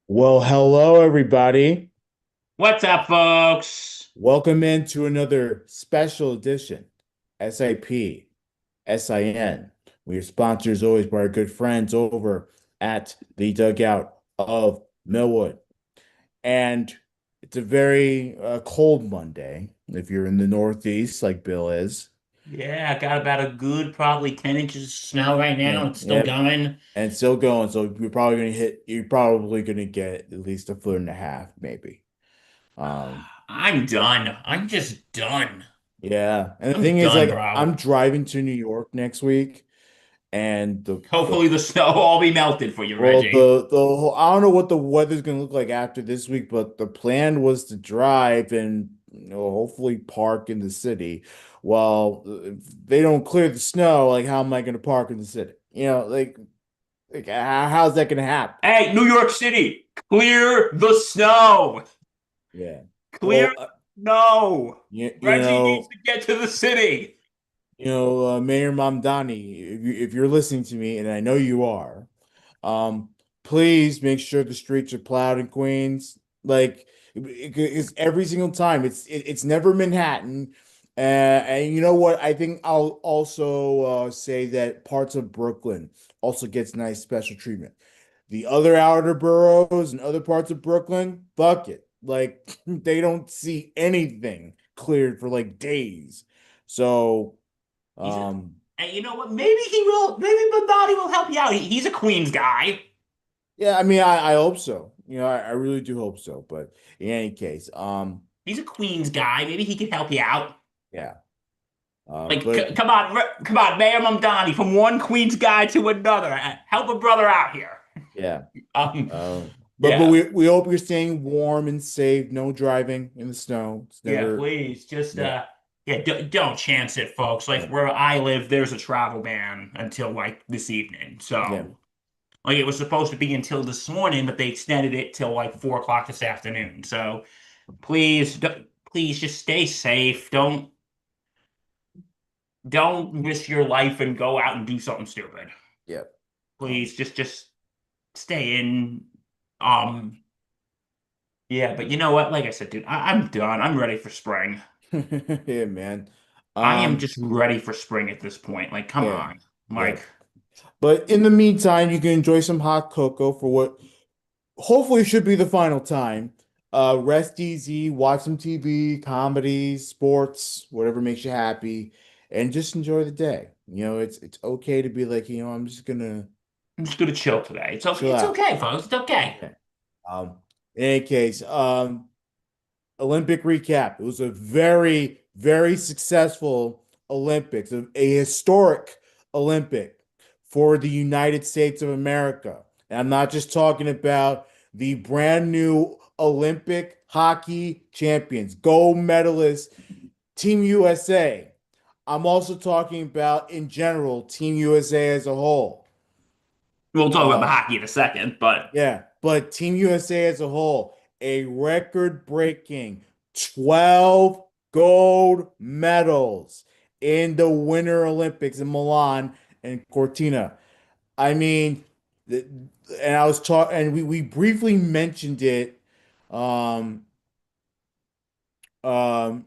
Well, hello, everybody. What's up, folks? Welcome into another special edition, SIP, SIN. We are sponsored as always by our good friends over at the Dugout of Millwood. And it's a very cold Monday if you're in the Northeast, like Bill is. Yeah, I got about a good probably 10 inches of snow right Yeah, now. It's still yep. going. And still going. So you're probably gonna get at least a foot and a half, maybe. Um, I'm done. I'm just done. Yeah. And the I'm thing is, done, like, bro. I'm driving to New York next week, and Hopefully the snow will all be melted for you, well, Reggie. the whole, I don't know what the weather's gonna look like after this week, but the plan was to drive and hopefully park in the city. Well, if they don't clear the snow, like, how am I gonna park in the city? How's that gonna happen? Hey, New York City, clear the snow. Yeah. Clear Well, no. you Reggie needs know. to get to the city. Mayor Mamdani, if you're listening to me, and I know you are, um, please make sure the streets are plowed in Queens. Like it's every single time. It's never Manhattan. And you know what? I think I'll also say that parts of Brooklyn also gets nice special treatment. The other outer boroughs and other parts of Brooklyn, bucket. Like they don't see anything cleared for like days. So. He's a, Um, and you know what? Maybe he will. Maybe Bondani will help you out. He's a Queens guy. yeah, I mean, I hope so. I really do hope so. But in any case, He's a Queens guy. Maybe he could help you out. yeah. Like, But come on, Mayor Mamdani, from one Queens guy to another. Help a brother out here. yeah. Um, But yeah, we hope you're staying warm and safe. No driving in the snow. It's yeah, never. please, just Yeah, yeah, don't chance it, folks. Like yeah, where I live, there's a travel ban until like this evening. yeah, So, like, it was supposed to be until this morning, but they extended it till like 4 o'clock this afternoon. So, please, just stay safe. Don't risk your life and go out and do something stupid. yeah. Um, Please, just stay in. Um, yeah, but you know what? Like I said, dude, I'm done. I'm ready for spring. yeah, man. I am Um, just ready for spring at this point. Like, come yeah, on. yeah. Like, But in the meantime, you can enjoy some hot cocoa for what hopefully should be the final time. Rest easy, watch some TV, comedies, sports, whatever makes you happy, and just enjoy the day. It's okay to be like, I'm just gonna I'm just gonna chill today. It's okay. chill It's out. okay, folks. It's okay. Yeah. Um, in any case, Olympic recap. It was a very, very successful Olympics, a historic Olympic for the United States of America. And I'm not just talking about the brand new Olympic hockey champions, gold medalists, Team USA. I'm also talking about, in general, Team USA as a whole. We'll talk about the Uh, hockey in a second, but Yeah, but Team USA as a whole, a record-breaking 12 gold medals in the Winter Olympics in Milan and Cortina. I mean, th- and I was talking, and we briefly mentioned it um, um,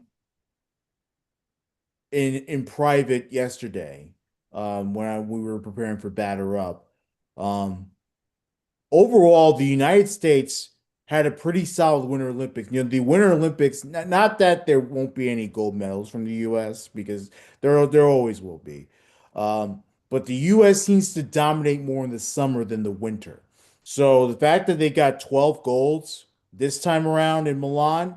in private yesterday when we were preparing for Batter Up. Um, Overall, the United States had a pretty solid Winter Olympics. The Winter Olympics, not that there won't be any gold medals from the U.S. because there always will be. But the U.S. seems to dominate more in the summer than the winter. So the fact that they got 12 golds this time around in Milan,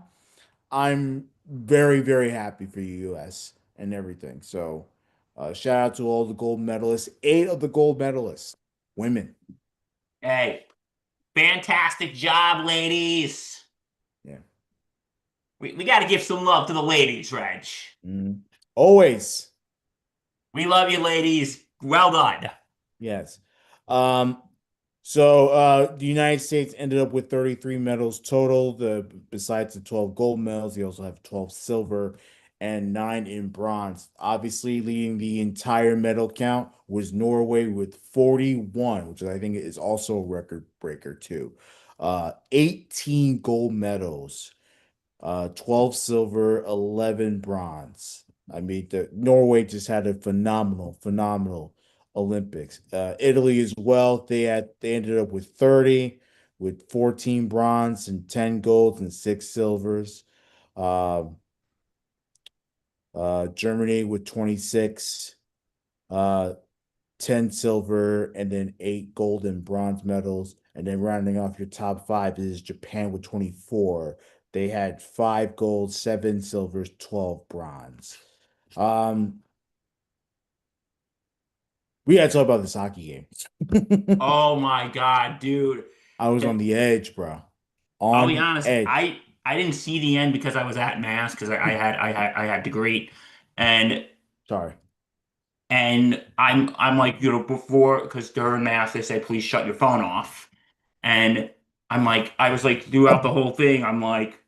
I'm very, very happy for the U.S. and everything. So shout out to all the gold medalists. 8 of the gold medalists, women. hey, fantastic job, ladies. Yeah. We got to give some love to the ladies, Reg. Mhm. Always. We love you, ladies. Well done. Yes. Um, so the United States ended up with 33 medals total. Besides the 12 gold medals, they also have 12 silver and 9 in bronze. Obviously, leading the entire medal count was Norway with 41, which I think is also a record breaker too. 18 gold medals, 12 silver, 11 bronze. I mean, Norway just had a phenomenal Olympics. Italy as well. They ended up with 30, with 14 bronze and 10 golds and 6 silvers. Uh, Germany with 26, uh, 10 silver, and then 8 gold and bronze medals. And then rounding off your top five is Japan with 24. They had 5 gold, 7 silvers, 12 bronze. Um, we gotta talk about this hockey game. Oh my God, dude. I was on That- the edge, bro. I'll On be the honest, edge. I didn't see the end because I was at mass because I had to greet and Sorry. I'm like, before because during mass they say please shut your phone off. And I'm like, I was like throughout the whole thing, I'm like,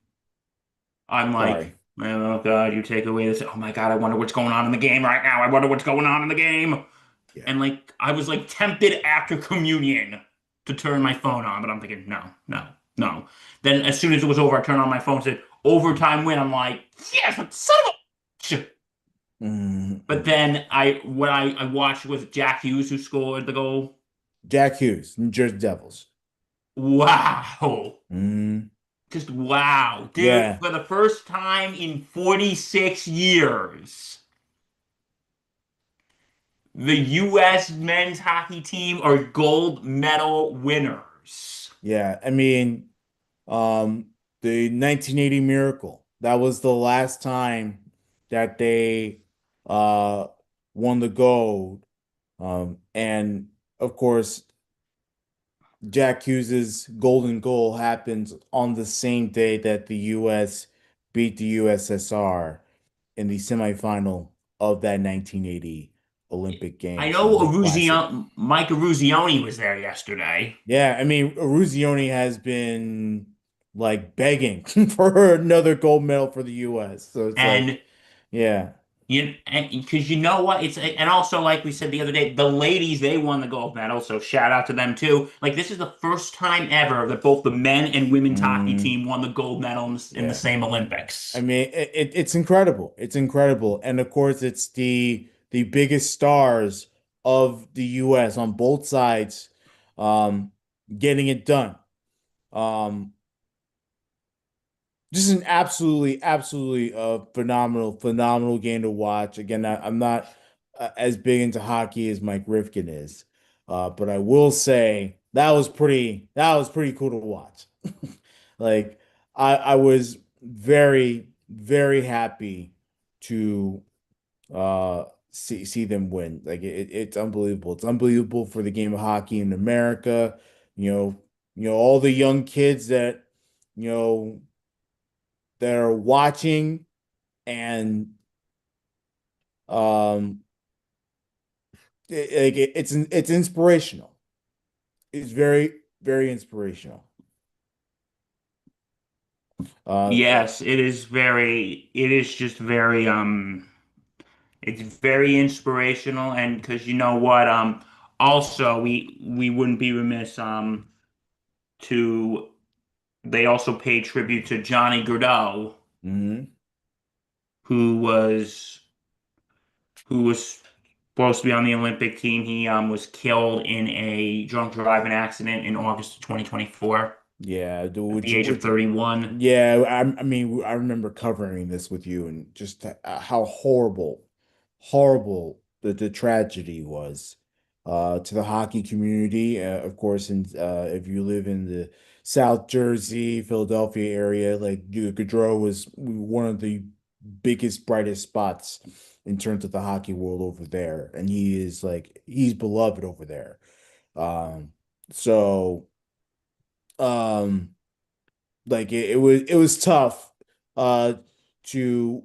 Sorry. oh God, you take away this. Oh my God, I wonder what's going on in the game right now. I wonder what's going on in the game. Yeah. And like I was like tempted after communion to turn my phone on, but I'm thinking, no, no, no. Then as soon as it was over, I turned on my phone, said overtime win. I'm like, yes, son of a. But Mhm. then I watched was Jack Hughes who scored the goal. Jack Hughes, New Jersey Devils. Wow. Mhm. Just wow. Dude, Yeah. for the first time in 46 years, the U.S. men's hockey team are gold medal winners. Yeah. I mean, the 1980 Miracle. That was the last time that they uh won the gold. And of course, Jack Hughes's golden goal happens on the same day that the US beat the USSR in the semifinal of that 1980 Olympic I Games. You know, know the classic. Mike Eruzione was there yesterday, Yeah, I mean, Eruzione has been like begging for another gold medal for the US. So it's like, and yeah. because you know what, it's and also like we said the other day, the ladies they won the gold medal, so shout out to them too. Like this is the first time ever that both the men and women's hockey Mm, team won the gold medal in the yeah. same I Olympics. mean, it's incredible. It's incredible. And of course, it's the biggest stars of the US on both sides um getting it done. Um just an absolutely phenomenal game to watch. Again, I'm not as big into hockey as Mike Rifkin is. But I will say that was pretty cool to watch. Like I was very happy to see them win. Like it's unbelievable. It's unbelievable for the game of hockey in America. You know, all the young kids that you know that are watching and um it's inspirational. It's very inspirational. Uh Yes, it is just very it's very inspirational and because you know what also we wouldn't be remiss to they also paid tribute to Johnny Gaudreau mhm. who was who was supposed to be on the Olympic team. He was killed in a drunk driving accident in August of 2024 Yeah, at the age of 31. yeah, I mean, I remember covering this with you and just how horrible the tragedy was to the hockey community. Of course, and if you live in the South Jersey, Philadelphia area, like Gaudreau was one of the biggest, brightest spots in terms of the hockey world over there, and he's beloved over there. Um, so. Um, like it was tough uh to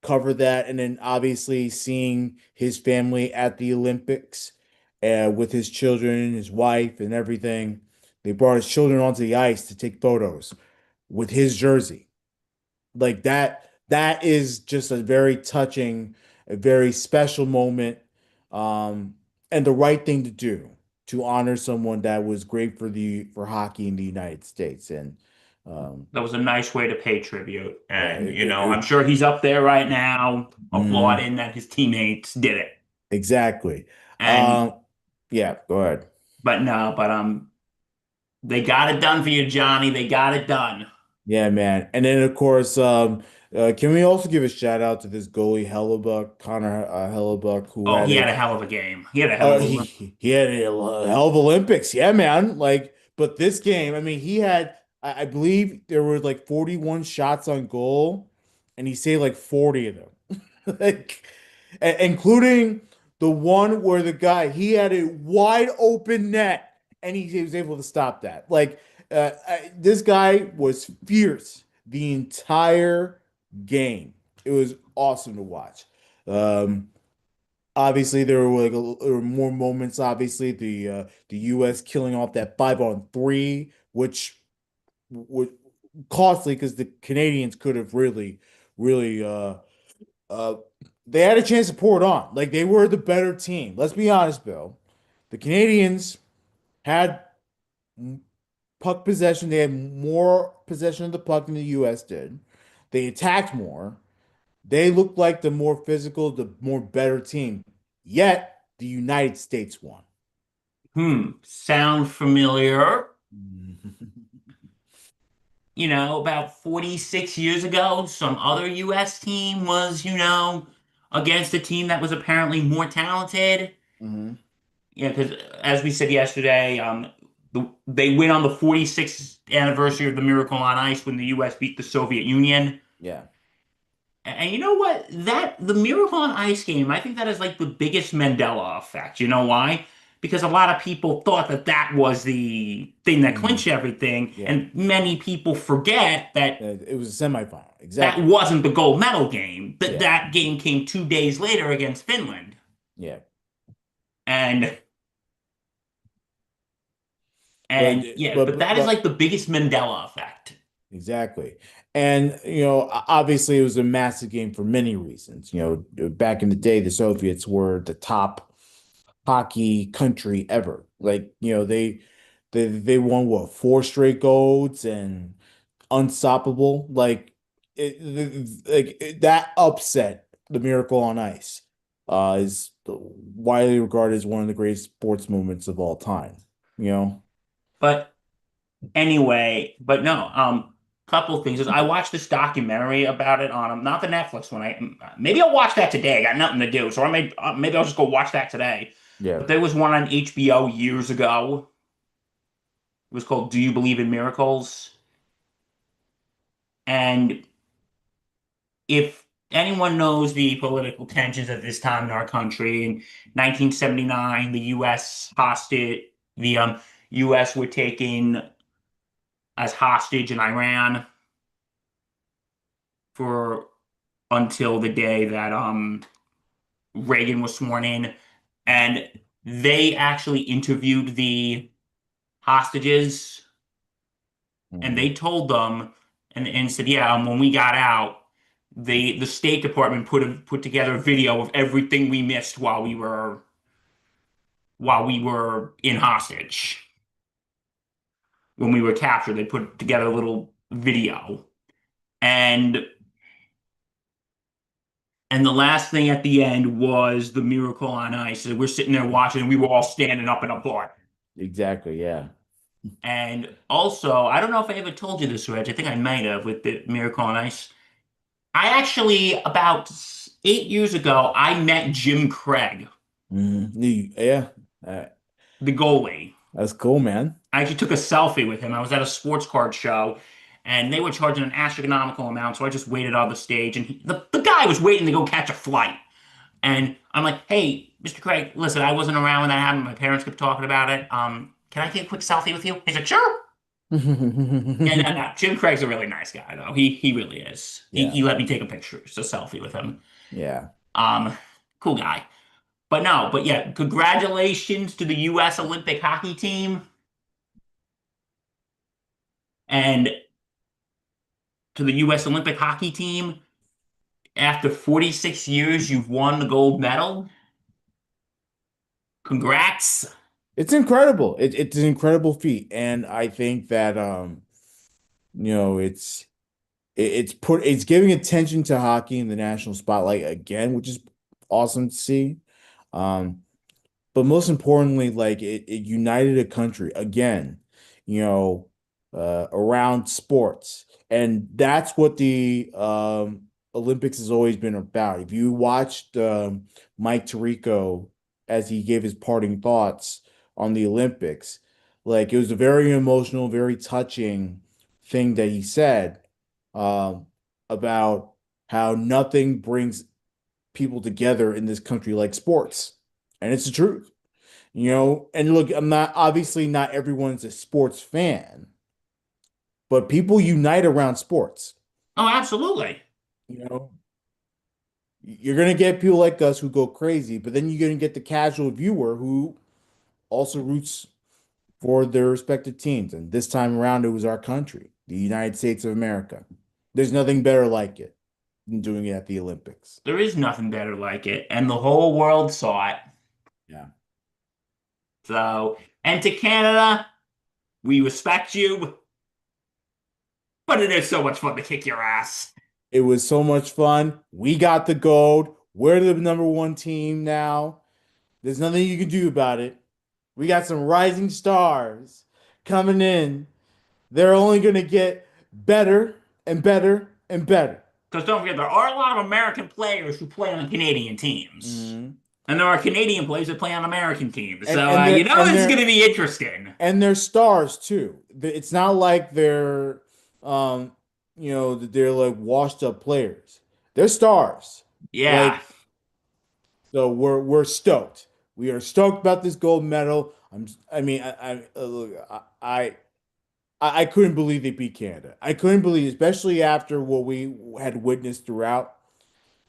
cover that, and then obviously seeing his family at the Olympics with his children, his wife and everything. They brought his children onto the ice to take photos with his jersey. Like that is just a very touching, a very special moment, and the right thing to do to honor someone that was great for hockey in the United States. And That was a nice way to pay tribute. yeah, And, I'm sure he's up there right now mhm, applauding that his teammates did it. exactly. And, Um, yeah, go ahead. but no, but they got it done for you, Johnny. They got it done. Yeah, man. And then of course, can we also give a shout out to this goalie Hellebuck, Connor Hellebuck, who Oh, had he a had a hell of a game. He had a hell of a. he had a hell of Olympics. Yeah, man. Like, but this game, I mean, he had I believe there were like 41 shots on goal, and he saved like 40 of them. Like, including the one where the guy he had a wide open net and he was able to stop that. Like, this guy was fierce the entire game. It was awesome to watch. Um, Obviously, there were more moments. Obviously, the U.S. killing off that 5-on-3, which was costly because the Canadians could have really uh they had a chance to pour it on. Like they were the better team. Let's be honest, Bill. The Canadians had puck possession. They had more possession of the puck than the U.S. did. They attacked more. They looked like the more physical, the more better team. Yet the United States won. Sound familiar? Mhm. About 46 years ago, some other US team was, against a team that was apparently more talented. Because as we said yesterday, they win on the 46th anniversary of the Miracle on Ice when the US beat the Soviet Union. Yeah. And you know what? The Miracle on Ice game, I think that is like the biggest Mandela effect. You know why? Because a lot of people thought that that was the thing that Mhm. clinched everything, Yeah. and many people forget that It was a semifinal. that Exactly. wasn't the gold medal game. That Yeah. that game came 2 days later against Finland, Yeah. and But yeah, but but but, that is but like the biggest Mandela effect. exactly. And obviously it was a massive game for many reasons. Back in the day, the Soviets were the top hockey country ever. Like, they won what, four straight golds and unstoppable. Like that upset the Miracle on Ice is widely regarded as one of the greatest sports moments of all time. You know? But anyway, but no, couple of things is I watched this documentary about it on not the Netflix one. Maybe I'll watch that today. I got nothing to do, so maybe I'll just go watch that today. Yeah. But there was one on HBO years ago. It was called "Do You Believe in Miracles?" And if anyone knows the political tensions at this time in our country, in 1979, the U.S. were taken as hostage in Iran for until the day that Reagan was sworn in, and they actually interviewed the hostages, and Mhm. they told them and said, yeah, when we got out, the State Department put together a video of everything we missed while we were in hostage. When we were captured, they put together a little video, and And the last thing at the end was the Miracle on Ice. So we're sitting there watching, and we were all standing up and applauding. Exactly. Yeah. And also, I don't know if I ever told you this, Reg. I think I might have with the Miracle on Ice. I actually, about 8 years ago, I met Jim Craig, Yeah. Uh, the goalie. that's cool, man. I actually took a selfie with him. I was at a sports card show, and they were charging an astronomical amount, so I just waited on the stage, and the guy was waiting to go catch a flight. And I'm like, hey, Mr. Craig, listen, I wasn't around when that happened. My parents kept talking about it. Can I take a quick selfie with you? He's like, sure. Yeah, no, no. Jim Craig's a really nice guy, though. He really is. He Yeah. he let me take a picture, just a selfie with him. Yeah. Um, cool guy. But no, but yeah, congratulations to the U.S. Olympic hockey team and to the U.S. Olympic hockey team. After 46 years, you've won the gold medal. Congrats. It's incredible. It's an incredible feat, and I think that it's it's giving attention to hockey in the national spotlight again, which is awesome to see. Um, but most importantly, like it united a country again, you know, around sports. And that's what the Olympics has always been about. If you watched Mike Tirico as he gave his parting thoughts on the Olympics, like it was a very emotional, very touching thing that he said um, about how nothing brings people together in this country like sports. And it's the truth. And look, I'm not obviously not everyone's a sports fan, but people unite around sports. Oh, absolutely. You know, you're gonna get people like us who go crazy, but then you're gonna get the casual viewer who also roots for their respective teams. And this time around, it was our country, the United States of America. There's nothing better like it than doing it at the Olympics. There is nothing better like it, and the whole world saw it. Yeah. So, and to Canada, we respect you, but it is so much fun to kick your ass. It was so much fun. We got the gold. We're the number one team now. There's nothing you can do about it. We got some rising stars coming in. They're only going to get better and better and better. Because don't forget, there are a lot of American players who play on Canadian teams. Mhm. And there are Canadian players that play on American teams. And So, and you they're know and this is going they're to be interesting. and they're stars too. It's not like um they're like washed up players. They're stars. Yeah. Like so we're stoked. We are stoked about this gold medal. I mean look, I couldn't believe they beat Canada. I couldn't believe, especially after what we had witnessed throughout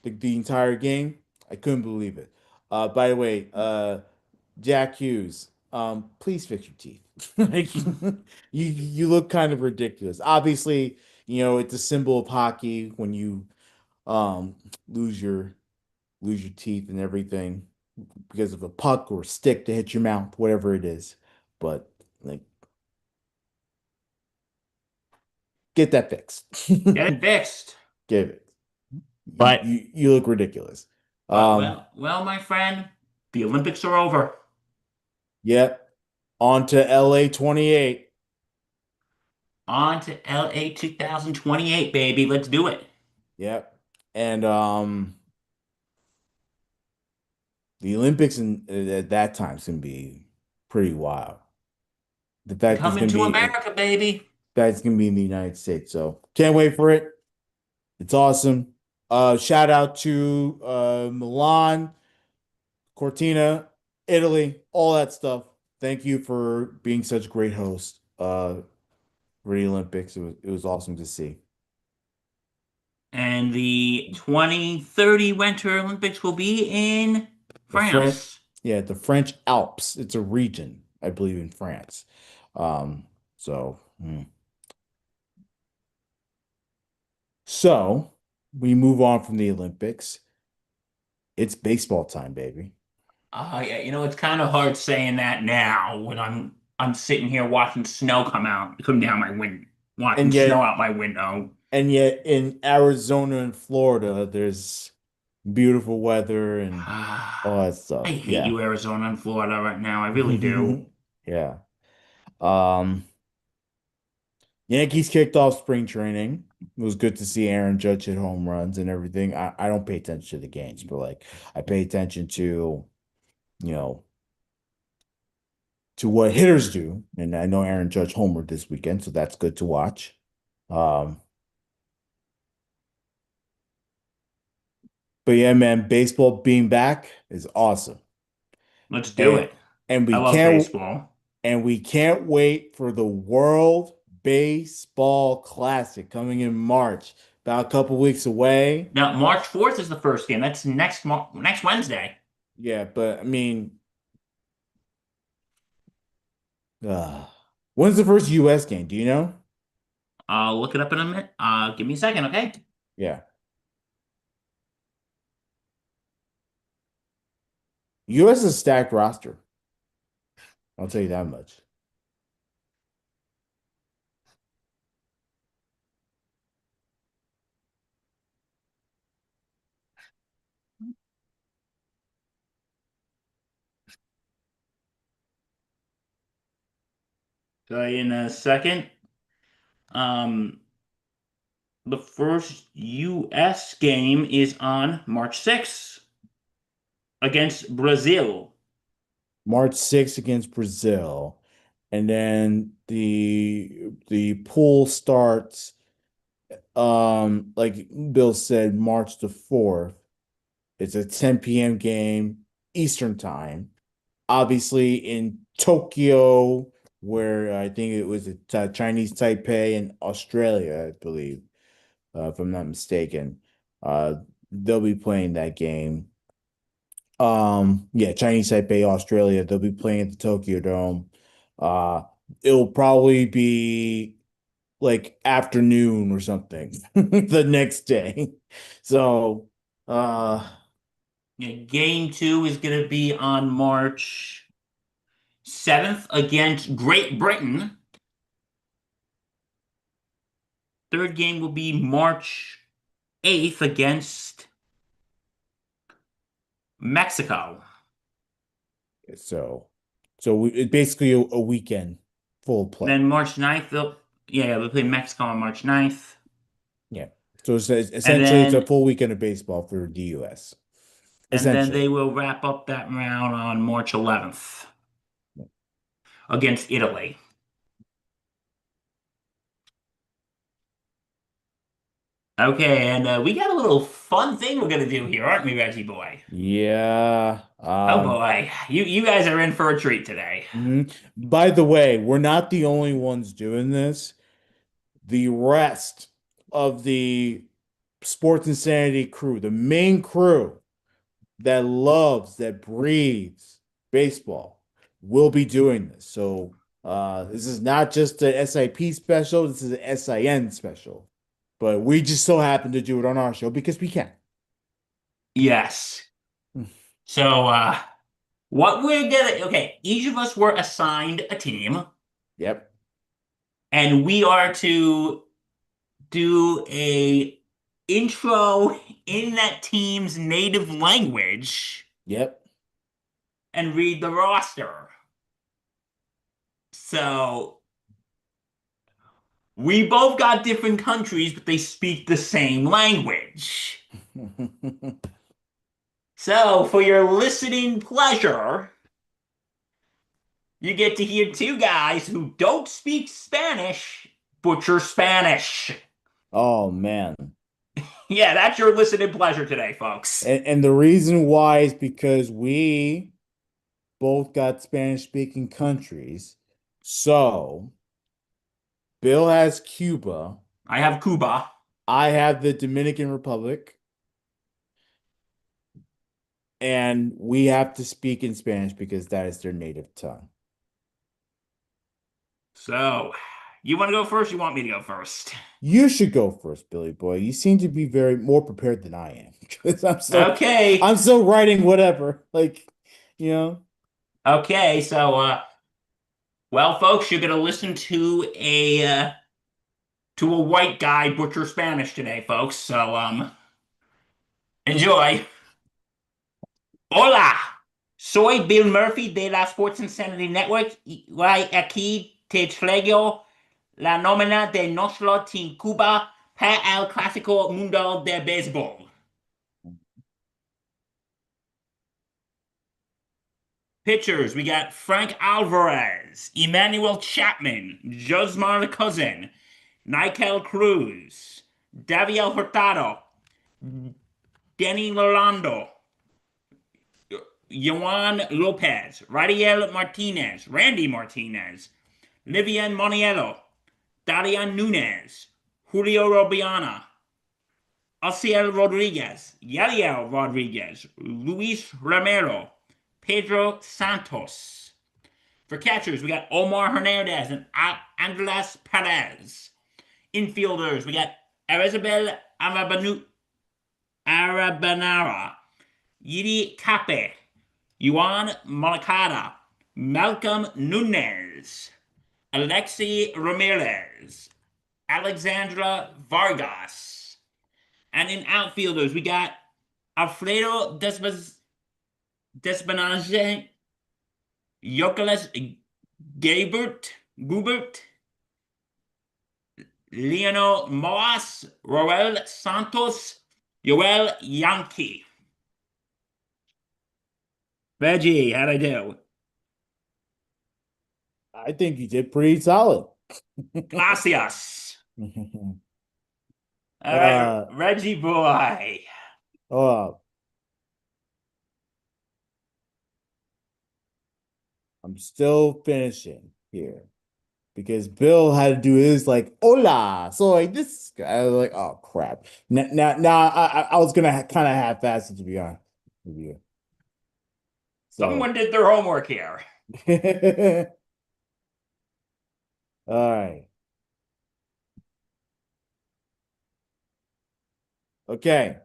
the entire game. I couldn't believe it. By the way, Jack Hughes, please fix your teeth. Like, you look kind of ridiculous. Obviously, it's a symbol of hockey when you um lose your lose your teeth and everything because of a puck or a stick to hit your mouth, whatever it is. But like, get that fixed. Get it fixed. Give it. You, But, you you look ridiculous. but Um, well, my friend, the Olympics are over. yep. On to LA 28. On to LA 2028, baby. Let's do it. Yep. And the Olympics at that time is gonna be pretty wild. The fact it's Coming gonna to be America, baby. that's gonna be in the United States. So can't wait for it. It's awesome. Shout out to Milan, Cortina, Italy, all that stuff. Thank you for being such a great host for the Olympics. It was awesome to see. And the 2030 Winter Olympics will be in The French, France. yeah, the French Alps. It's a region, I believe, in France. Um, so, so we move on from the Olympics. It's baseball time, baby. Yeah, it's kind of hard saying that now when I'm sitting here watching snow come down my window, watching And snow yet, out my window. and yet, in Arizona and Florida, there's beautiful weather and all that I stuff. hate Yeah. you, Arizona and Florida, right now. I really do. Yeah. Um, Yankees kicked off spring training. It was good to see Aaron Judge hit home runs and everything. I don't pay attention to the games, but like I pay attention you know, to what hitters do. And I know Aaron Judge homered this weekend, so that's good to watch. Um, but yeah, man, baseball being back is awesome. Let's do And it. and I we love can't baseball. and we can't wait for the World Baseball Classic coming in March, about a couple weeks away. Now, March 4th is the first game. That's next Wednesday. Yeah, but I mean, uh, when's the first US game? Do you know? I'll look it up in a minute. Give me a second, okay? Yeah. US is a stacked roster. I'll tell you that much. So in a second, um, the first U.S. game is on March 6th against Brazil. March 6th against Brazil. And then the pool starts like Bill said, March the 4th. It's a 10 p.m. game Eastern time. Obviously in Tokyo, where I think it was Chinese Taipei and Australia, I believe, if I'm not mistaken. Uh, they'll be playing that game. Yeah, Chinese Taipei, Australia. They'll be playing at the Tokyo Dome. Uh, it'll probably be like afternoon or something the next day. So, uh, Yeah, game two is going to be on March 7th against Great Britain. Third game will be March 8th against Mexico. so, it's basically a weekend full play. Then March 9th, they'll play Mexico on March 9th. Yeah. So And essentially it's a then full weekend of baseball for the US. and then they Essentially. will wrap up that round on March 11th against Italy. Okay, and we got a little fun thing we're gonna do here, aren't we, Reggie boy? Yeah. Oh boy, you guys are in for a treat today. Mhm. By the way, we're not the only ones doing this. The rest of the Sports Insanity crew, the main crew that loves, that breathes baseball, will be doing this. So this is not just an SIP special, this is an SIN special. But we just so happen to do it on our show because we can. Yes. So what we're gonna okay, each of us were assigned a team, Yep. and we are to do a intro in that team's native language Yep. and read the roster. So we both got different countries, but they speak the same language. So for your listening pleasure, you get to hear two guys who don't speak Spanish butcher Spanish. Oh man. Yeah, that's your listening pleasure today, folks. And the reason why is because we both got Spanish speaking countries. So Bill has Cuba. I have Cuba. I have the Dominican Republic, and we have to speak in Spanish because that is their native tongue. So, you want to go first? You want me to go first? You should go first, Billy Boy. You seem to be very more prepared than I am because Okay. I'm still writing whatever. Like, you know. Okay, so well, folks, you're gonna listen to a white guy butcher Spanish today, folks. So enjoy. Hola, soy Bill Murphy de la Sports Insanity Network. Y aquí te traigo la nómina de nuestro Team Cuba para el Clásico Mundial de Béisbol. Pitchers, we got Frank Alvarez, Emmanuel Chapman, Josmar Cousin, Nikel Cruz, Daviel Hurtado, Denny Rolando, Juan Lopez, Radiel Martinez, Randy Martinez, Livian Moniello, Darian Nunez, Julio Robiana, Osiel Rodriguez, Yadiel Rodriguez, Luis Romero, Pedro Santos. For catchers, we got Omar Hernandez and Andres Perez. Infielders, we got Arezabel Arabanara, Yidi Cape, Juan Malacada, Malcolm Nunez, Alexi Ramirez, Alexandra Vargas. And in outfielders, we got Alfredo Despenage, Yokeles Gubert, Leonel Moas, Roel Santos, Yoel Yankee. Reggie, how'd I do? I think you did pretty solid. Gracias. All right, Uh, Reggie boy. oh, I'm still finishing here because Bill had to do his like hola. So like this guy, I was like, oh crap. Now I was gonna kind of half-ass it to be honest with you. So Someone did their homework here. all right. Okay.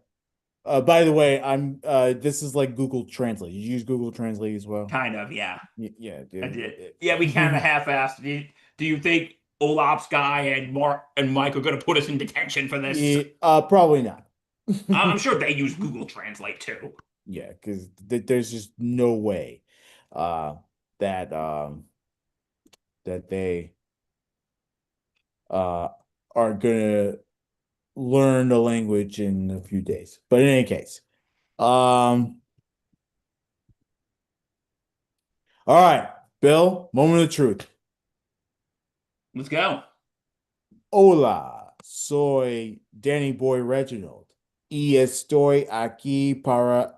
By the way, I'm this is like Google Translate. You use Google Translate as well? Kind of, yeah. Yeah, I dude. did. Yeah, we kind of half-assed. Do you think Olaf's guy and Mark and Mike are going to put us in detention for this? Yeah, probably not. I'm sure they use Google Translate too. Yeah, because there's just no way uh that that they uh are gonna learn the language in a few days. But in any case, all right, Bill, moment of truth. Let's go. Hola, soy Danny Boy Reginald y estoy aquí para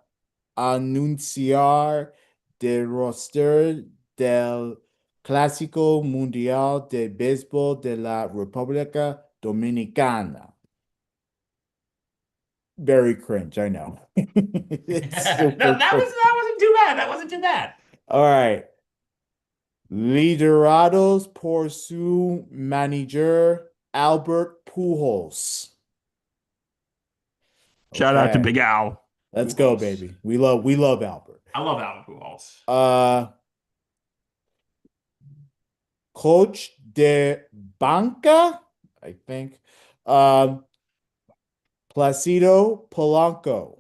anunciar del roster del Clásico Mundial de Béisbol de la República Dominicana. Very cringe, I know. It's No, super cringe. that wasn't too bad. That wasn't too bad. All right. Liderados por su manager Albert Pujols. Shout out to Okay. Big Al. Let's go, Pujols. baby. We love Albert. I love Al Pujols. Uh Coach de Banca, I think. Um Placido Polanco.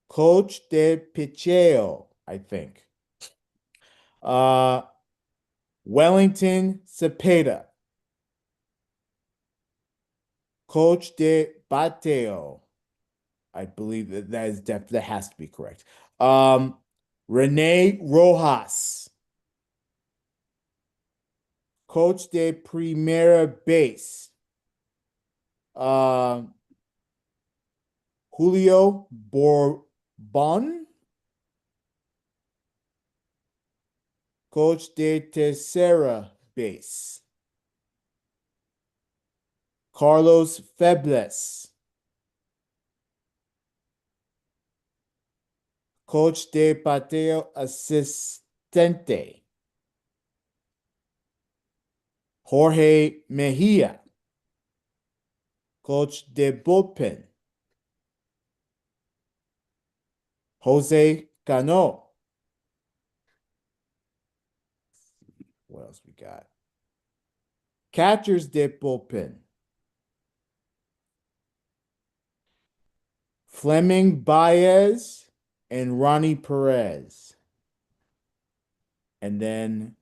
Coach de Picheo, I think. Uh Wellington Cepeda. Coach de Bateo. I believe that has to be correct. Rene Rojas, coach de primera base. Julio Bourbon, coach de tercera base. Carlos Febles, coach de bateo asistente. Jorge Mejia, coach de bullpen. Jose Cano. What else we got? Catchers de bullpen. Fleming Baez and Ronnie Perez. And then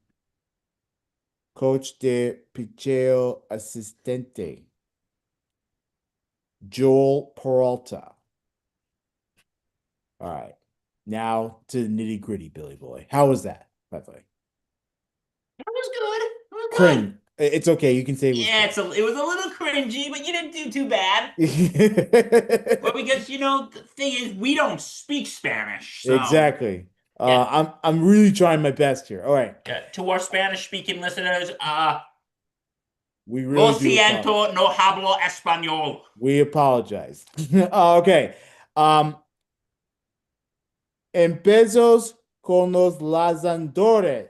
Coach de Picheo Asistente, Joel Peralta. All right. Now to the nitty gritty, Billy Boy. How was that, by the way? It was good. It was good. Cringe. It's okay. You can say it was Yeah, good. it was a little cringy, but you didn't do too bad. Well, because the thing is, we don't speak Spanish, so Exactly. yeah. I'm really trying my best here. All right. To our Spanish-speaking listeners, We lo really do apologize. siento, no hablo español. We apologize. Okay. Um, Empezos con los lanzadores.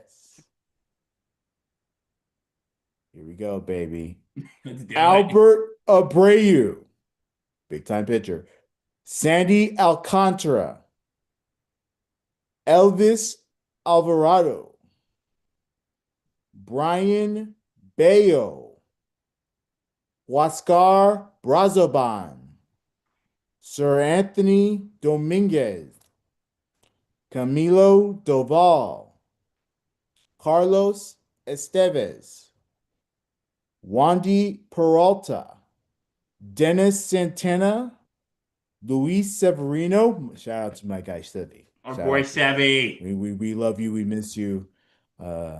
Here we go, baby. Let's do it. Albert Abreu, big time pitcher. Sandy Alcantara, Elvis Alvarado, Brian Bayo, Huascar Brazoban, Sir Anthony Dominguez, Camilo Doval, Carlos Estevez, Wandy Peralta, Dennis Santana, Luis Severino. Shout out to my guy Stevie. Our Shout boy out to you. Savvy. We love you. We miss you. Uh,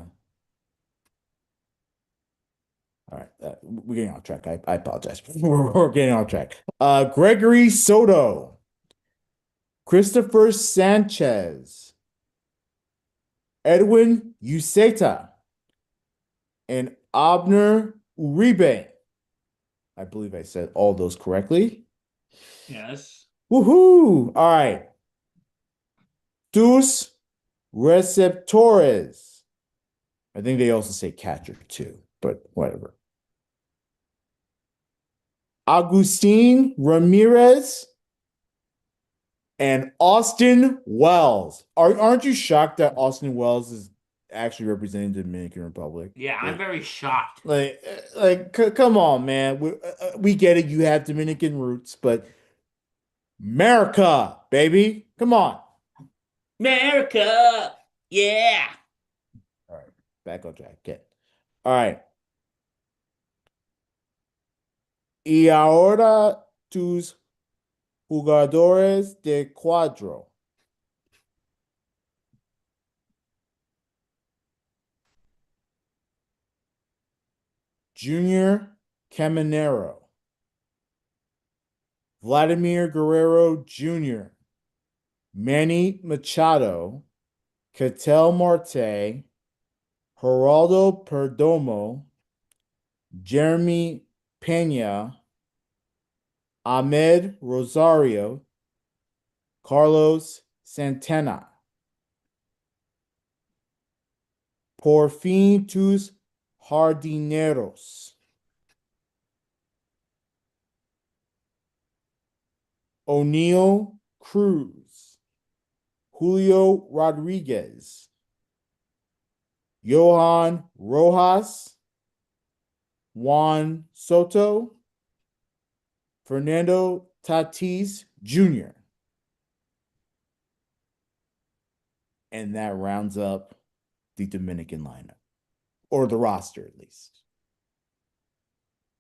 all right, we're getting off track. I apologize. We're getting off track. Gregory Soto, Christopher Sanchez, Edwin Uceta, and Abner Uribe. I believe I said all those correctly. Yes. Woohoo! All right. Tus receptores. I think they also say catcher too, but whatever. Agustin Ramirez and Austin Wells. Aren't you shocked that Austin Wells is actually representing the Dominican Republic? Yeah, I'm very shocked. Come on, man. We get it. You have Dominican roots, but America, baby, come on. America. Yeah. All right, back on track. Okay. All right. Y ahora tus jugadores de cuadro. Junior Caminero, Vladimir Guerrero Jr., Manny Machado, Ketel Marte, Geraldo Perdomo, Jeremy Pena, Ahmed Rosario, Carlos Santana. Por fin tus jardineros. O'Neill Cruz, Julio Rodriguez, Johan Rojas, Juan Soto, Fernando Tatis Jr. And that rounds up the Dominican lineup, or the roster at least.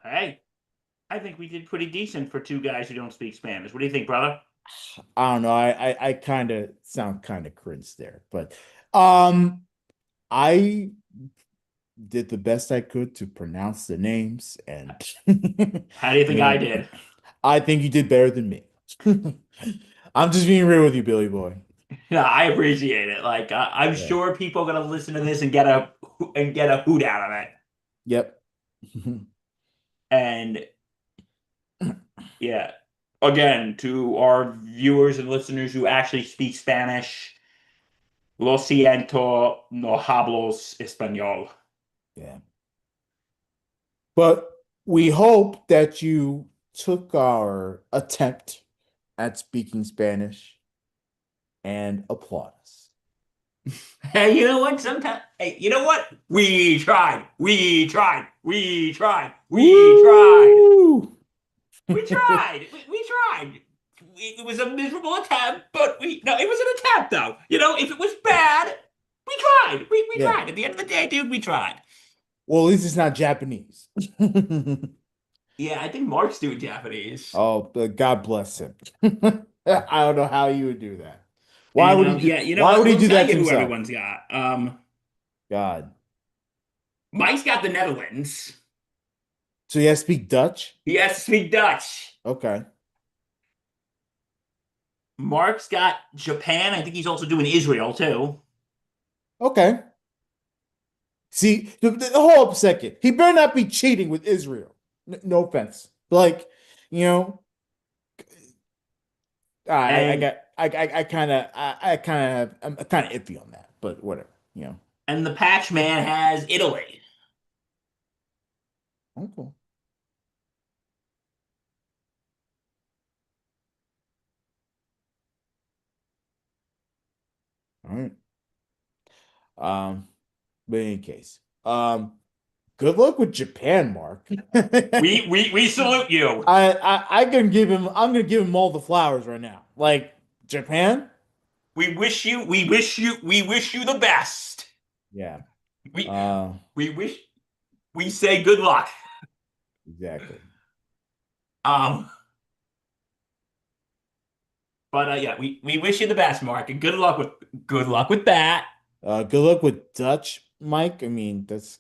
Hey, I think we did pretty decent for two guys who don't speak Spanish. What do you think, brother? I don't know. I kind of sound kind of cringe there, but um, I did the best I could to pronounce the names, and How do you think you I know, did? I think you did better than me. I'm just being real with you, Billy boy. Yeah, I appreciate it. Like, I'm Yeah. sure people are gonna listen to this and get a hoot out of it. Yep. And yeah, again, to our viewers and listeners who actually speak Spanish, lo siento, no hablos español. Yeah. But we hope that you took our attempt at speaking Spanish and applaud us. Hey, you know what? Sometimes, hey, you know what? We tried. We tried. We tried. We tried. Woo! We tried. We tried. It was a miserable attempt, but no, it was an attempt though. You know, if it was bad, we tried. We Yeah. tried. At the end of the day, dude, we tried. Well, at least it's not Japanese. Yeah, I think Mark's doing Japanese. Oh, but God bless him. I don't know how you would do that. Why And would he do yeah, you know why what? would he We'll do tell that to you who himself? everyone's got. God. Mike's got the Netherlands. So you have to speak Dutch? He has to speak Dutch. Okay. Mark's got Japan. I think he's also doing Israel too. Okay. See, hold up a second. He better not be cheating with Israel. No offense. Like, you know, I And got I kind of I kind of I'm kind of iffy on that, but whatever, you know. and the Patch Man has Italy. Okay. All right. Um, but in any case, good luck with Japan, Mark. We salute you. I can give him. I'm gonna give him all the flowers right now. Like Japan. We wish you the best. Yeah. We Uh, we wish we say good luck. exactly. Um, but yeah, we wish you the best, Mark, and good luck with that. Good luck with Dutch, Mike. I mean, that's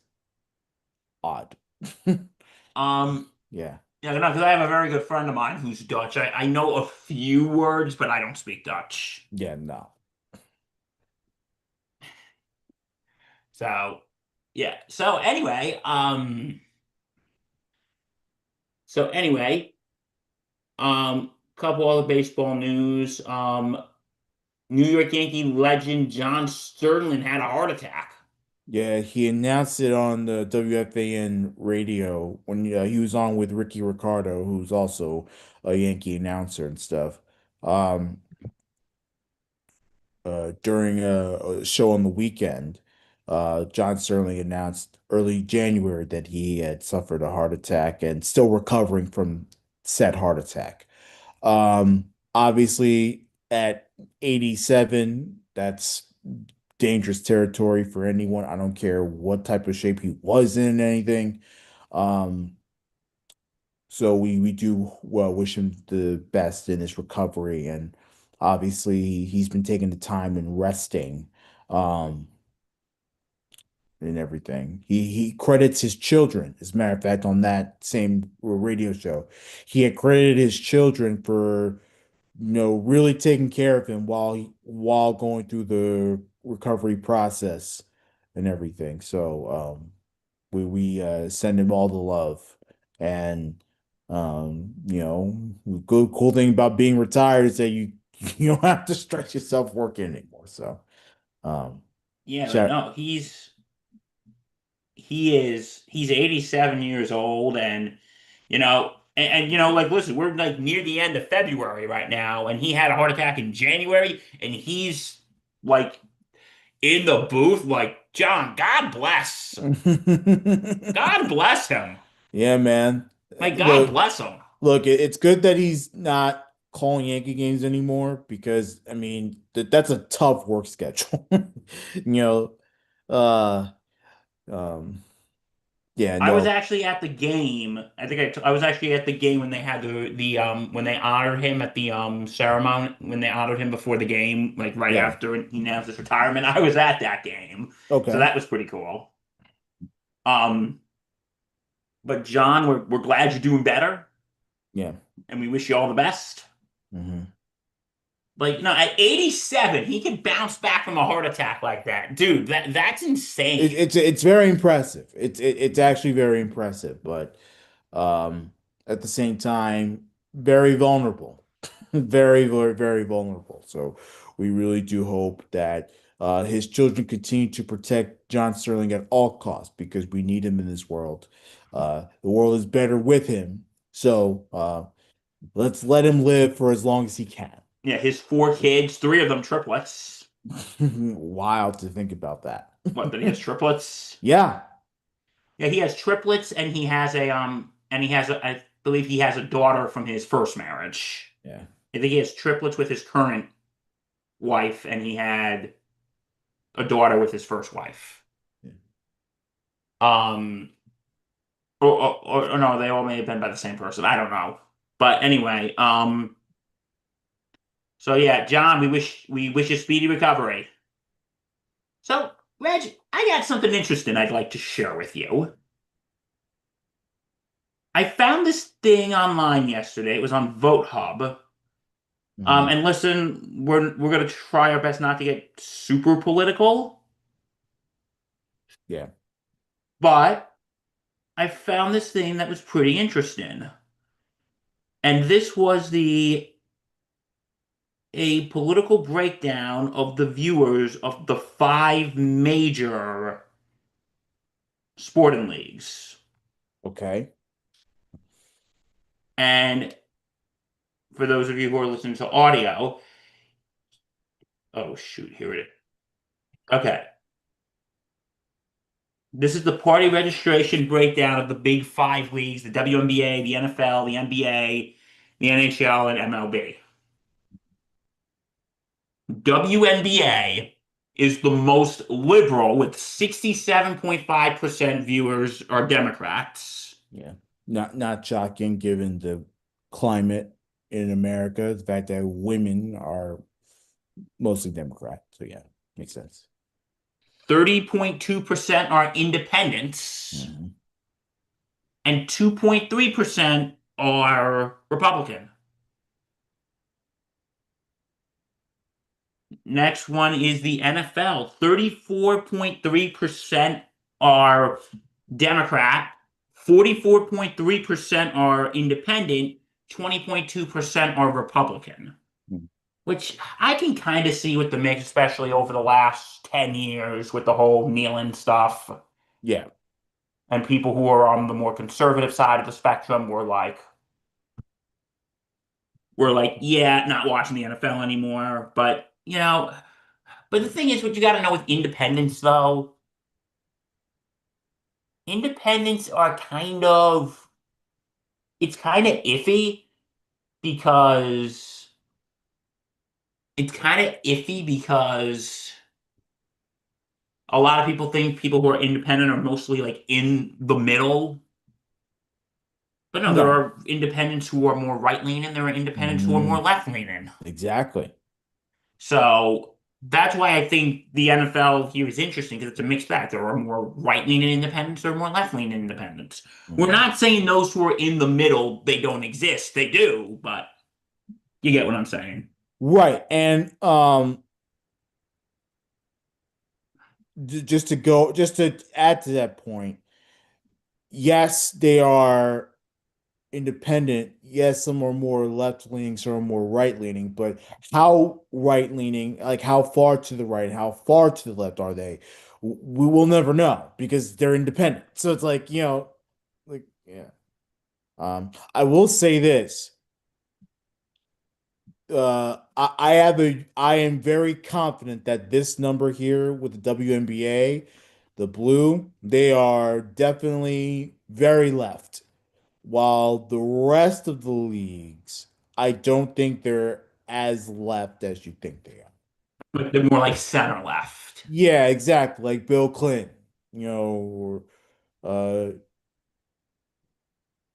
odd. Um, Yeah. yeah, no, because I have a very good friend of mine who's Dutch. I know a few words, but I don't speak Dutch. Yeah. No. So yeah. So anyway, couple other baseball news. New York Yankee legend John Sterling had a heart attack. Yeah, he announced it on the WFAN radio when he was on with Ricky Ricardo, who's also a Yankee announcer and stuff. Um, during a show on the weekend, John Sterling announced early January that he had suffered a heart attack and still recovering from said heart attack. Obviously, at 87, that's dangerous territory for anyone. I don't care what type of shape he was in, anything. Um, so we do well wish him the best in his recovery, and obviously he's been taking the time and resting, um, and everything. He credits his children, as a matter of fact, on that same radio show. He had credited his children for really taking care of him while going through the recovery process and everything. So we send him all the love. And the good cool thing about being retired is that you you don't have to stretch yourself working anymore. So um Yeah, but shout no, he's 87 years old, and like, listen, we're like near the end of February right now, and he had a heart attack in January, and he's like in the booth, like, John, God bless him. Yeah, man. Like, God Look, bless him. it's good that he's not calling Yankee games anymore because I mean that's a tough work schedule. You know, uh, um, yeah, I was no, actually at the game. I think I was actually at the game when they had the when they honored him at the ceremony, when they honored him before the game, like right yeah, after he announced his retirement. I was at that game, so okay, that was pretty cool. Um, but John, we're glad you're doing better, yeah, and we wish you all the best. hmm Like, no, at 87, he can bounce back from a heart attack like that, dude. That's insane. it's very impressive. It's actually very impressive, but um, at the same time, very vulnerable, very vulnerable. So we really do hope that his children continue to protect John Sterling at all costs because we need him in this world. The world is better with him. So let's let him live for as long as he can. Yeah, his four kids, three of them triplets. Wild to think about that. What, that he has triplets? Yeah. Yeah, he has triplets, and I believe he has a daughter from his first marriage. Yeah. I think he has triplets with his current wife, and he had a daughter with his first wife. Yeah. Um, or no, they all may have been by the same person. I don't know. But anyway, so yeah, John, we wish you speedy recovery. So, Reg, I got something interesting I'd like to share with you. I found this thing online yesterday. It was on Vote Hub. Mhm. And listen, we're gonna try our best not to get super political, Yeah. but I found this thing that was pretty interesting. And this was the a political breakdown of the viewers of the five major sporting leagues. Okay. And for those of you who are listening to audio, oh shoot, here it is. Okay. This is the party registration breakdown of the big five leagues, the WNBA, the NFL, the NBA, the NHL, and MLB. WNBA is the most liberal with 67.5% viewers are Democrats. Yeah. Not shocking given the climate in America, the fact that women are mostly Democrat. So yeah, makes sense. 30.2% are independents, Mhm. and 2.3% are Republican. Next one is the NFL. 34.3% are Democrat, 44.3% are independent, 20.2% are Republican, which I can kind of see with the mix, especially over the last 10 years with the whole kneeling stuff. Yeah. And people who are on the more conservative side of the spectrum were like, yeah, not watching the NFL anymore. But the thing is, what you got to know with independents, though, independents are it's kind of iffy because a lot of people think people who are independent are mostly like in the middle. But no, there No. are independents who are more right leaning, there are independents who are more Mm, left leaning. exactly. So that's why I think the NFL here is interesting because it's a mixed bag. There are more right-leaning independents, there are more left-leaning independents. We're Mhm. not saying those who are in the middle, they don't exist. They do, but you get what I'm saying. Right. And just to add to that point, yes, they are independent. Yes, some are more left leaning, some are more right leaning, but how right leaning, like how far to the right, how far to the left are they? We will never know because they're independent. So it's like, like, yeah. I will say this. I am very confident that this number here with the WNBA, the blue, they are definitely very left. While the rest of the leagues, I don't think they're as left as you think they are. But they're more like center left. Yeah, exactly. Like Bill Clinton, or uh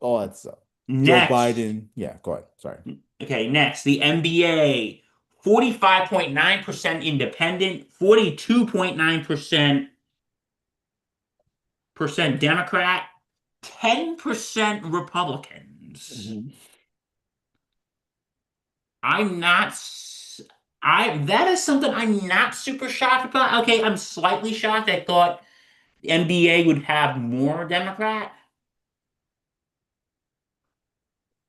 all that stuff. Joe Next, Biden. Yeah, go ahead. Sorry. okay, next, the NBA. 45.9% independent, 42.9% Democrat, 10% Republicans. Mhm. I'm not. I That is something I'm not super shocked about. Okay, I'm slightly shocked. I thought the NBA would have more Democrat,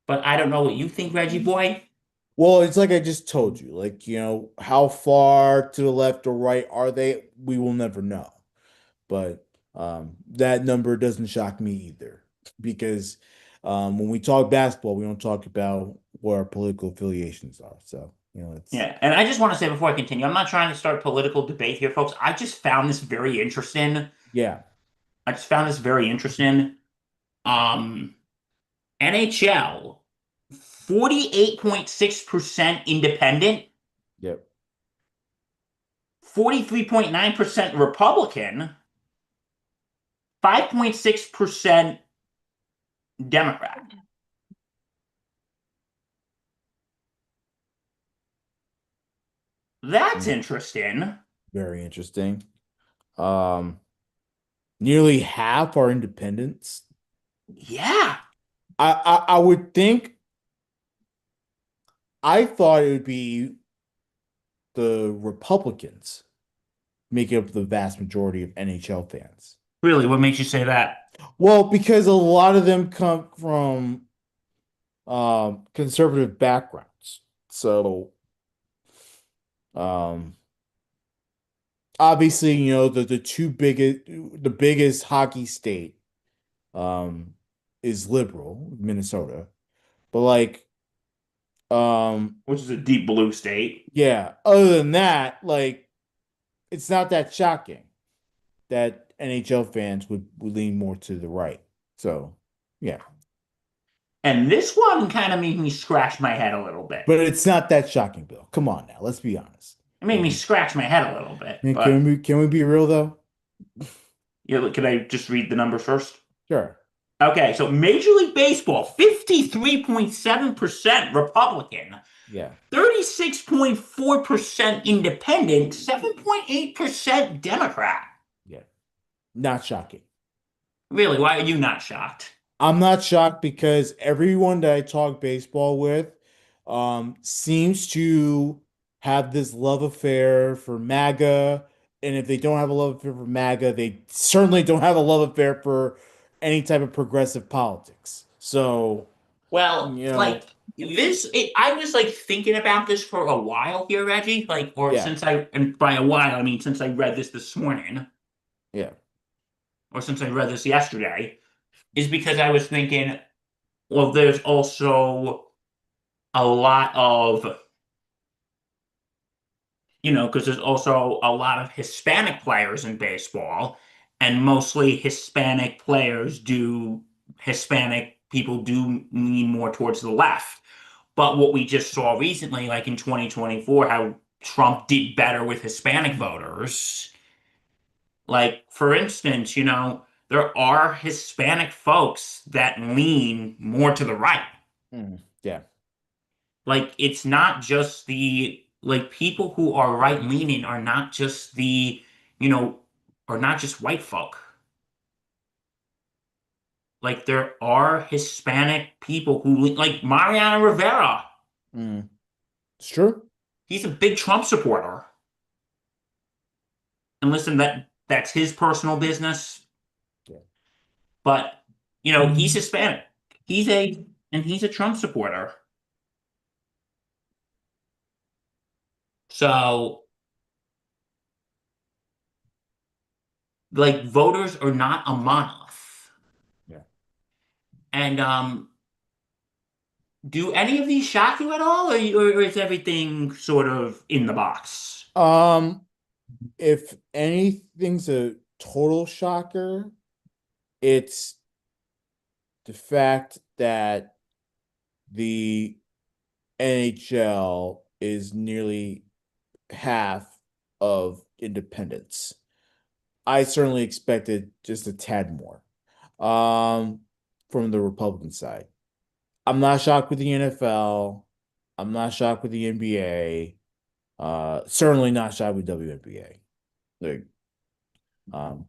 but I don't know what you think, Reggie boy. Well, it's like I just told you, like, how far to the left or right are they? We will never know. But that number doesn't shock me either because when we talk basketball, we don't talk about what our political affiliations are. So, it's Yeah, and I just want to say before I continue, I'm not trying to start political debate here, folks. I just found this very interesting. yeah, I just found this very interesting. Um, NHL, 48.6% independent, yep. 43.9% Republican, 5.6% Democrat. That's Mm, interesting. very interesting. Um, Nearly half are independents. Yeah, I would think I thought it would be the Republicans making up the vast majority of NHL fans. really. What makes you say that? Well, because a lot of them come from conservative backgrounds. So um obviously, the biggest hockey state um is liberal, Minnesota. But like um Which is a deep blue state. yeah, other than that, like it's not that shocking that NHL fans would lean more to the right. So, yeah. And this one kind of made me scratch my head a little bit. But it's not that shocking, Bill. Come on now, let's be honest. It made me scratch my head a little bit. And But can we be real though? can I just read the numbers first? Sure. Okay, so Major League Baseball, 53.7% Republican, Yeah. 36.4% Independent, 7.8% Democrat. Yeah. Not shocking. Really, why are you not shocked? I'm not shocked because everyone that I talk baseball with seems to have this love affair for MAGA. And if they don't have a love affair for MAGA, they certainly don't have a love affair for any type of progressive politics. So, Well, you like know, I was like thinking about this for a while here, Reggie. Like, or yeah, since and by a while, I mean since I read this morning, yeah. or since I read this yesterday, is because I was thinking, well, there's also a lot of, because there's also a lot of Hispanic players in baseball, and mostly Hispanic people do lean more towards the left. But what we just saw recently, like in 2024, how Trump did better with Hispanic voters. Like, for instance, there are Hispanic folks that lean more to the right. Yeah. Like, it's not just like, people who are right leaning are not just you know, are not just white folk. Like, there are Hispanic people like Mariano Rivera. Mm. It's true. He's a big Trump supporter. And listen, that's his personal business, Yeah. but he's Hispanic. He's a Trump supporter. So, like, voters are not a monolith. Yeah. And do any of these shock you at all, or is everything sort of in the box? Um, if anything's a total shocker, it's the fact that the NHL is nearly half of independents. I certainly expected just a tad more from the Republican side. I'm not shocked with the NFL. I'm not shocked with the NBA. Certainly not shocked with WNBA. Like, um,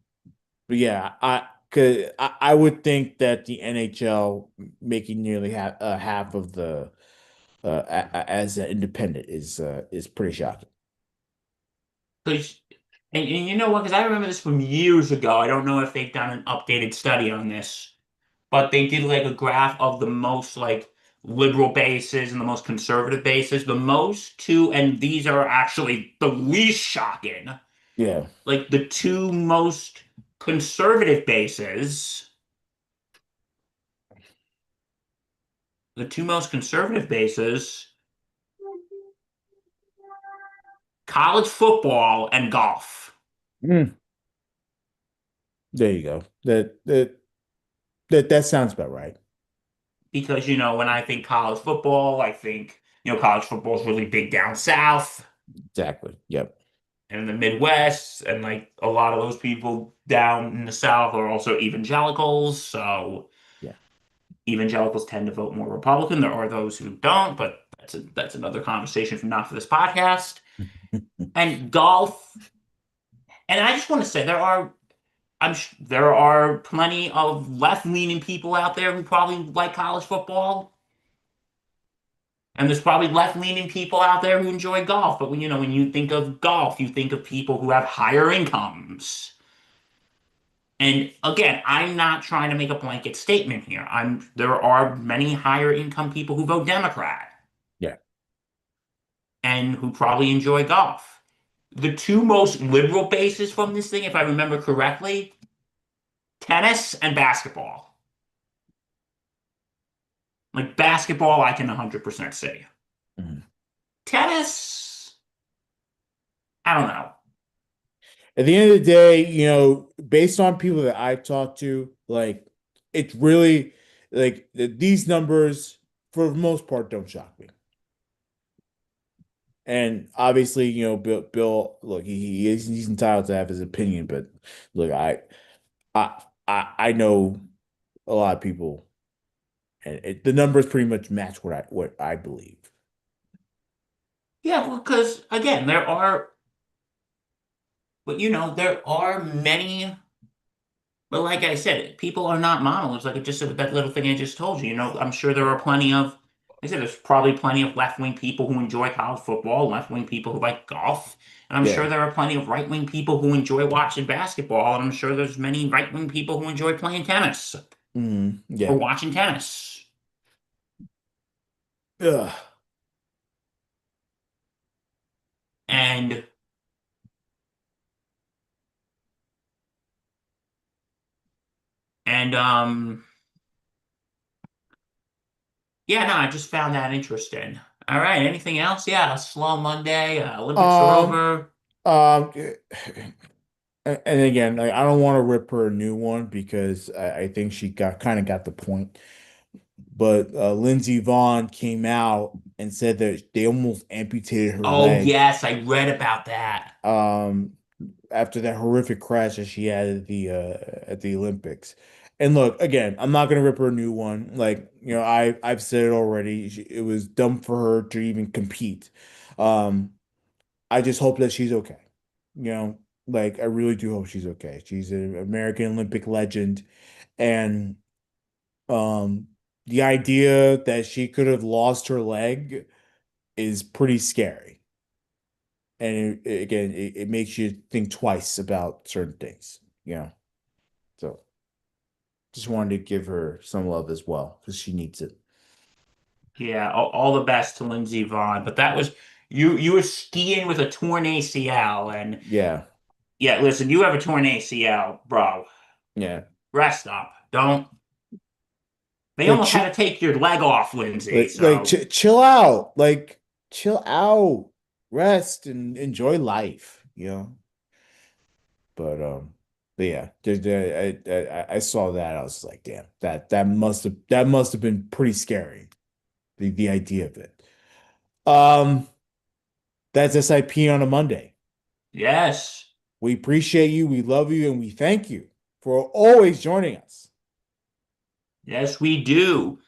but yeah, I would think that the NHL making nearly half of the as an independent is pretty shocking. 'Cause- and you know what? Because I remember this from years ago. I don't know if they've done an updated study on this, but they did like a graph of the most like liberal bases and the most conservative bases. The most two, and these are actually the least shocking. Yeah. Like conservative bases, the two most conservative bases, college football and golf. Mm, there you go. That sounds about right. Because, when I think college football, I think, college football is really big down south Exactly. Yep. and in the Midwest. And like a lot of those people down in the South are also evangelicals. So Yeah. evangelicals tend to vote more Republican. There are those who don't, but that's another conversation for not for this podcast. And golf, and I just want to say there are plenty of left-leaning people out there who probably like college football. And there's probably left-leaning people out there who enjoy golf. But when you think of golf, you think of people who have higher incomes. And again, I'm not trying to make a blanket statement here. There are many higher income people who vote Democrat Yeah. and who probably enjoy golf. The two most liberal bases from this thing, if I remember correctly, tennis and basketball. Like basketball, I can 100% say. Mhm. Tennis, I don't know. At the end of the day, based on people that I've talked to, like it's really like these numbers for the most part don't shock me. And obviously, Bill, look, he's entitled to have his opinion, but look, I I know a lot of people, and the numbers pretty much match what I believe. Yeah, well, because again, there are many. But like I said, people are not monoliths. Like I just said with that little thing I just told you. I'm sure there are plenty of. I said there's probably plenty of left-wing people who enjoy college football, left-wing people who like golf, and I'm sure Yeah. there are plenty of right-wing people who enjoy watching basketball, and I'm sure there's many right-wing people who enjoy playing tennis or Yeah. watching tennis. Ugh. And and yeah, no, I just found that interesting. All right, anything else? Yeah, a slow Monday. Olympics are Um, over. um, and again, like, I don't want to rip her a new one because I think she got the point. But Lindsey Vaughn came out and said that they almost amputated her Oh leg yes, I read about that. um after that horrific crash that she had at the Olympics. And look, again, I'm not gonna rip her a new one. Like, I've said it already. It was dumb for her to even compete. Um, I just hope that she's okay. You know, like I really do hope she's okay. She's an American Olympic legend, and um, the idea that she could have lost her leg is pretty scary. And again, it makes you think twice about certain things, you know. So just wanted to give her some love as well because she needs it. Yeah, all the best to Lindsey Vaughn. But that was you were skiing with a torn ACL, and Yeah, yeah, listen, you have a torn ACL, bro. yeah. Rest up. Don't. They Like almost ch had to take your leg off, Lindsey. like So chill out. Like chill out. Rest and enjoy life, you know. But yeah, I saw that. I was like, damn, that must have been pretty scary. The idea of it. Um, that's SIP on a Monday. yes, We appreciate you, we love you, and we thank you for always joining us. yes, we do.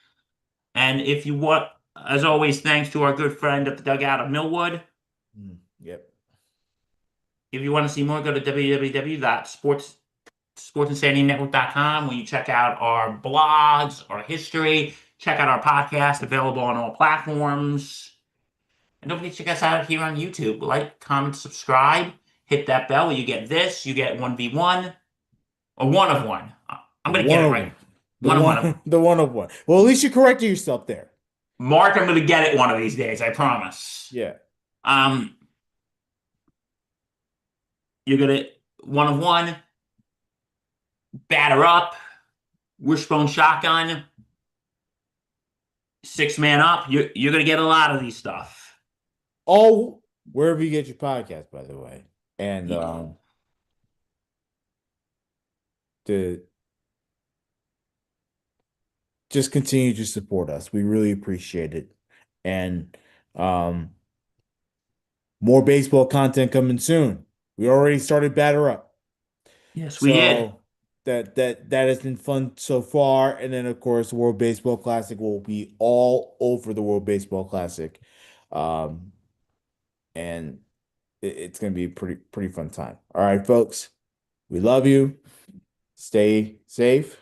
And if you want, as always, thanks to our good friend at the dugout of Millwood. Yep. If you want to see more, go to www.sportsinsanitynetwork.com where you check out our blogs, our history, check out our podcast available on all platforms. And don't forget to check us out here on YouTube. Like, comment, subscribe, hit that bell where you get this. You get 1v1 or one of one. I'm going to One get it of right. one. The One of one. one the one of one. Well, at least you corrected yourself there. Mark, I'm going to get it one of these days. I promise. Yeah. Um, you're going to one of one, batter up, wishbone shotgun, six man up. You're going to get a lot of these stuff. All wherever you get your podcast, by the way. And to just continue to support us. We really appreciate it. And um more baseball content coming soon. We already started batter up. Yes, we did. So that has been fun so far. And then of course the World Baseball Classic will be all over the World Baseball Classic. Um and it's gonna be a pretty fun time. All right, folks. We love you. Stay safe.